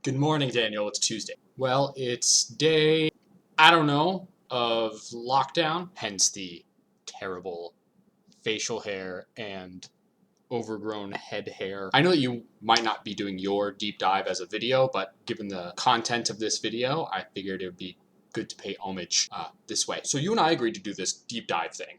Good morning, Daniel. It's Tuesday. Well, it's day, I don't know, of lockdown, hence the terrible facial hair and overgrown head hair. I know that you might not be doing your deep dive as a video, but given the content of this video, I figured it would be good to pay homage this way. So you and I agreed to do this deep dive thing.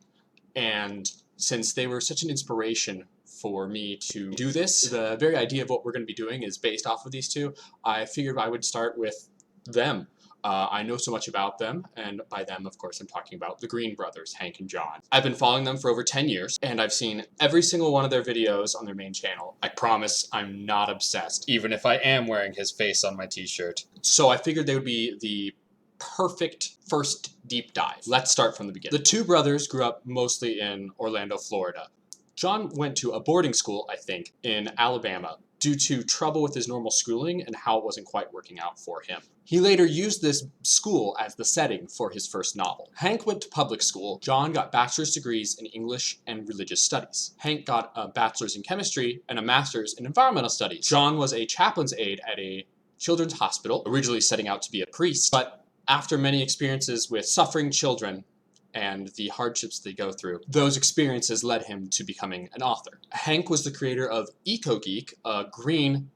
And since they were such an inspiration for me to do this, the very idea of what we're going to be doing is based off of these two. I figured I would start with them. I know so much about them, and by them, of course, I'm talking about the Green brothers, Hank and John. I've been following them for over 10 years, and I've seen every single one of their videos on their main channel. I promise I'm not obsessed, even if I am wearing his face on my t-shirt. So I figured they would be the perfect first deep dive. Let's start from the beginning. The two brothers grew up mostly in Orlando, Florida. John went to a boarding school, I think, in Alabama due to trouble with his normal schooling and how it wasn't quite working out for him. He later used this school as the setting for his first novel. Hank went to public school. John got bachelor's degrees in English and religious studies. Hank got a bachelor's in chemistry and a master's in environmental studies. John was a chaplain's aide at a children's hospital, originally setting out to be a priest, but after many experiences with suffering children and the hardships they go through, those experiences led him to becoming an author. Hank was the creator of EcoGeek, a green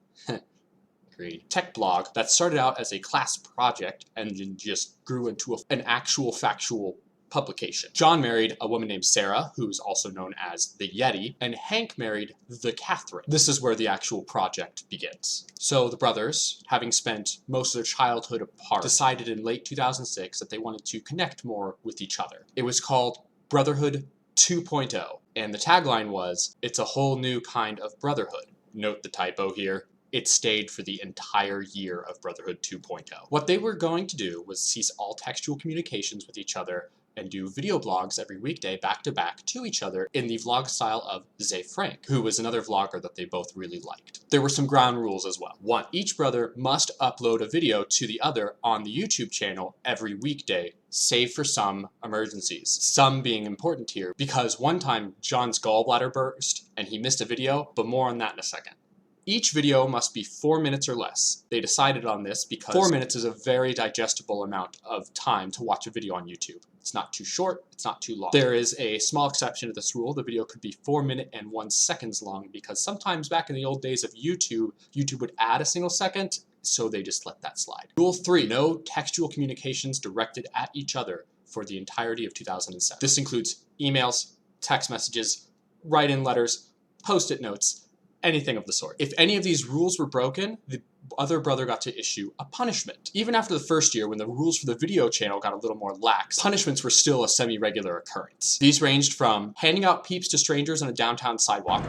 tech blog that started out as a class project and then just grew into an actual factual publication. John married a woman named Sarah, who's also known as the Yeti, and Hank married the Catherine. This is where the actual project begins. So the brothers, having spent most of their childhood apart, decided in late 2006 that they wanted to connect more with each other. It was called Brotherhood 2.0, and the tagline was, "It's a whole new kind of brotherhood." Note the typo here. It stayed for the entire year of Brotherhood 2.0. What they were going to do was cease all textual communications with each other and do video blogs every weekday back-to-back to each other in the vlog style of Zay Frank, who was another vlogger that they both really liked. There were some ground rules as well. One, each brother must upload a video to the other on the YouTube channel every weekday, save for some emergencies. Some being important here, because one time John's gallbladder burst and he missed a video, but more on that in a second. Each video must be 4 minutes or less. They decided on this because 4 minutes is a very digestible amount of time to watch a video on YouTube. It's not too short, it's not too long. There is a small exception to this rule. The video could be 4 minutes and 1 second long because sometimes back in the old days of YouTube, YouTube would add a single second, so they just let that slide. Rule 3, no textual communications directed at each other for the entirety of 2007. This includes emails, text messages, write-in letters, post-it notes, anything of the sort. If any of these rules were broken, the other brother got to issue a punishment. Even after the first year, when the rules for the video channel got a little more lax, punishments were still a semi-regular occurrence. These ranged from handing out peeps to strangers on a downtown sidewalk.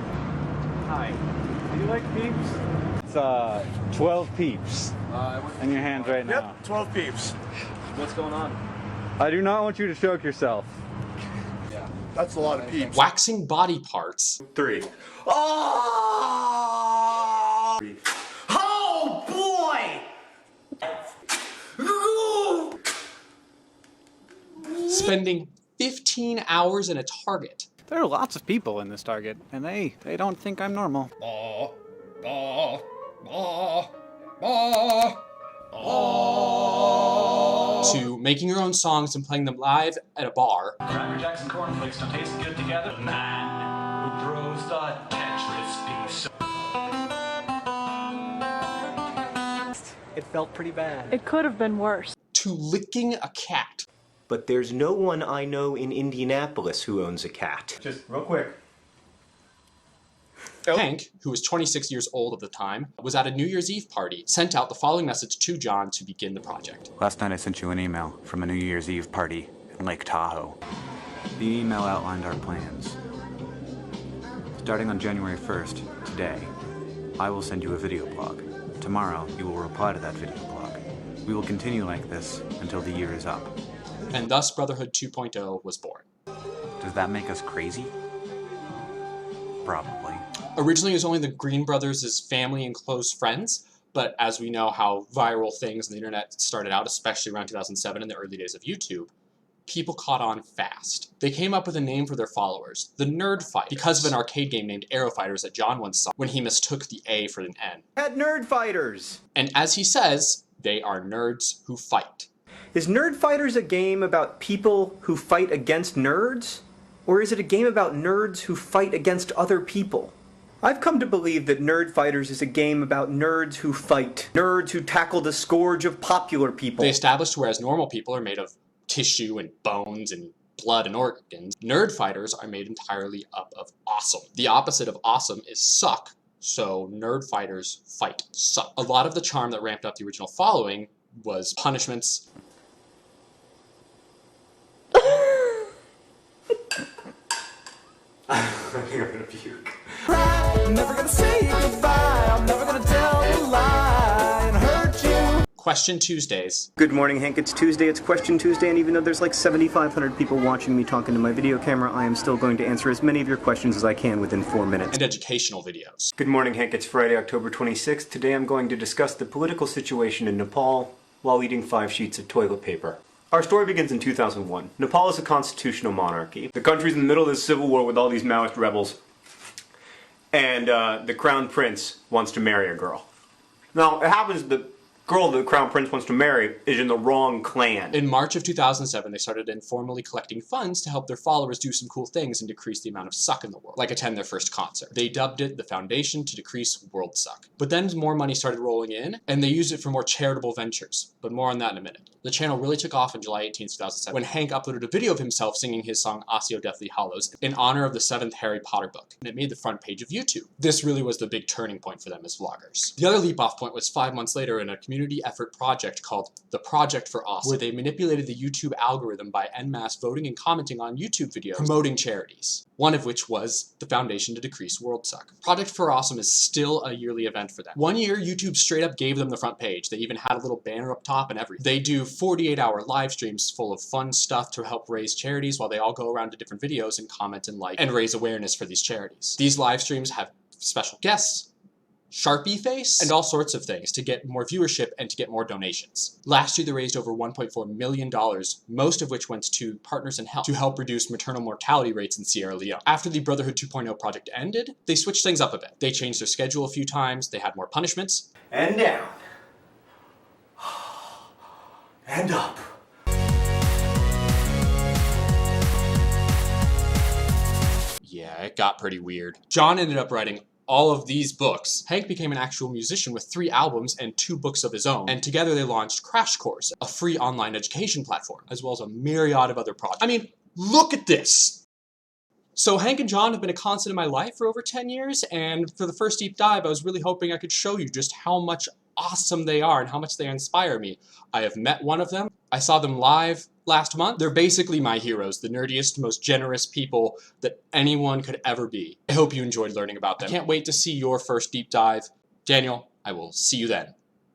Hi, do you like peeps? It's 12 peeps in your hands right now. Yep, 12 peeps. What's going on? I do not want you to choke yourself. Yeah. That's a lot of peeps. Waxing body parts. 3. Oh boy! Spending 15 hours in a Target. There are lots of people in this Target, and they don't think I'm normal. To making your own songs and playing them live at a bar. Cracker Jacks and cornflakes don't taste good together. Man who throws the Tetris piece. It felt pretty bad. It could have been worse. To licking a cat. But there's no one I know in Indianapolis who owns a cat. Just real quick. Hank, who was 26 years old at the time, was at a New Year's Eve party, sent out the following message to John to begin the project. Last night I sent you an email from a New Year's Eve party in Lake Tahoe. The email outlined our plans. Starting on January 1st, today, I will send you a video blog. Tomorrow, you will reply to that video blog. We will continue like this until the year is up. And thus Brotherhood 2.0 was born. Does that make us crazy? Probably. Originally, it was only the Green brothers' family and close friends, but as we know how viral things on the internet started out, especially around 2007 in the early days of YouTube, people caught on fast. They came up with a name for their followers, the Nerdfighter, because of an arcade game named Aerofighters that John once saw when he mistook the A for an N. At Nerdfighters! And as he says, they are nerds who fight. Is Nerdfighters a game about people who fight against nerds? Or is it a game about nerds who fight against other people? I've come to believe that Nerdfighters is a game about nerds who fight. Nerds who tackle the scourge of popular people. They established whereas normal people are made of tissue and bones and blood and organs, Nerdfighters are made entirely up of awesome. The opposite of awesome is suck, so Nerdfighters fight suck. A lot of the charm that ramped up the original following was punishments. I'm gonna puke. I'm never gonna say goodbye. I'm never gonna tell a lie and hurt you. Question Tuesdays. Good morning, Hank. It's Tuesday. It's Question Tuesday, and even though there's like 7,500 people watching me talk into my video camera, I am still going to answer as many of your questions as I can within 4 minutes. And educational videos. Good morning, Hank. It's Friday, October 26th. Today I'm going to discuss the political situation in Nepal while eating 5 sheets of toilet paper. Our story begins in 2001. Nepal is a constitutional monarchy. The country's in the middle of this civil war with all these Maoist rebels. And the crown prince wants to marry a girl. Now, it happens the girl the crown prince wants to marry is in the wrong clan. In March of 2007, they started informally collecting funds to help their followers do some cool things and decrease the amount of suck in the world, like attend their first concert. They dubbed it the Foundation to Decrease World Suck. But then more money started rolling in, and they used it for more charitable ventures. But more on that in a minute. The channel really took off on July 18, 2007, when Hank uploaded a video of himself singing his song Osseo Deathly Hallows in honor of the 7th Harry Potter book, and it made the front page of YouTube. This really was the big turning point for them as vloggers. The other leap-off point was 5 months later in a community effort project called the Project for Awesome, where they manipulated the YouTube algorithm by en masse voting and commenting on YouTube videos promoting charities, one of which was the Foundation to Decrease World Suck. Project for Awesome is still a yearly event for them. One year, YouTube straight up gave them the front page. They even had a little banner up top and everything. They do 48-hour live streams full of fun stuff to help raise charities while they all go around to different videos and comment and like and raise awareness for these charities. These live streams have special guests, Sharpie face, and all sorts of things to get more viewership and to get more donations. Last year they raised over $1.4 million, most of which went to Partners in Health to help reduce maternal mortality rates in Sierra Leone. After the Brotherhood 2.0 project ended, they switched things up a bit. They changed their schedule a few times, they had more punishments. And down. And up. Yeah, it got pretty weird. John ended up writing all of these books. Hank became an actual musician with 3 albums and 2 books of his own, and together they launched Crash Course, a free online education platform, as well as a myriad of other projects. I mean, look at this! So Hank and John have been a constant in my life for over 10 years, and for the first deep dive, I was really hoping I could show you just how much awesome they are and how much they inspire me. I have met one of them. I saw them live last month. They're basically my heroes, the nerdiest, most generous people that anyone could ever be. I hope you enjoyed learning about them. I can't wait to see your first deep dive. Daniel, I will see you then.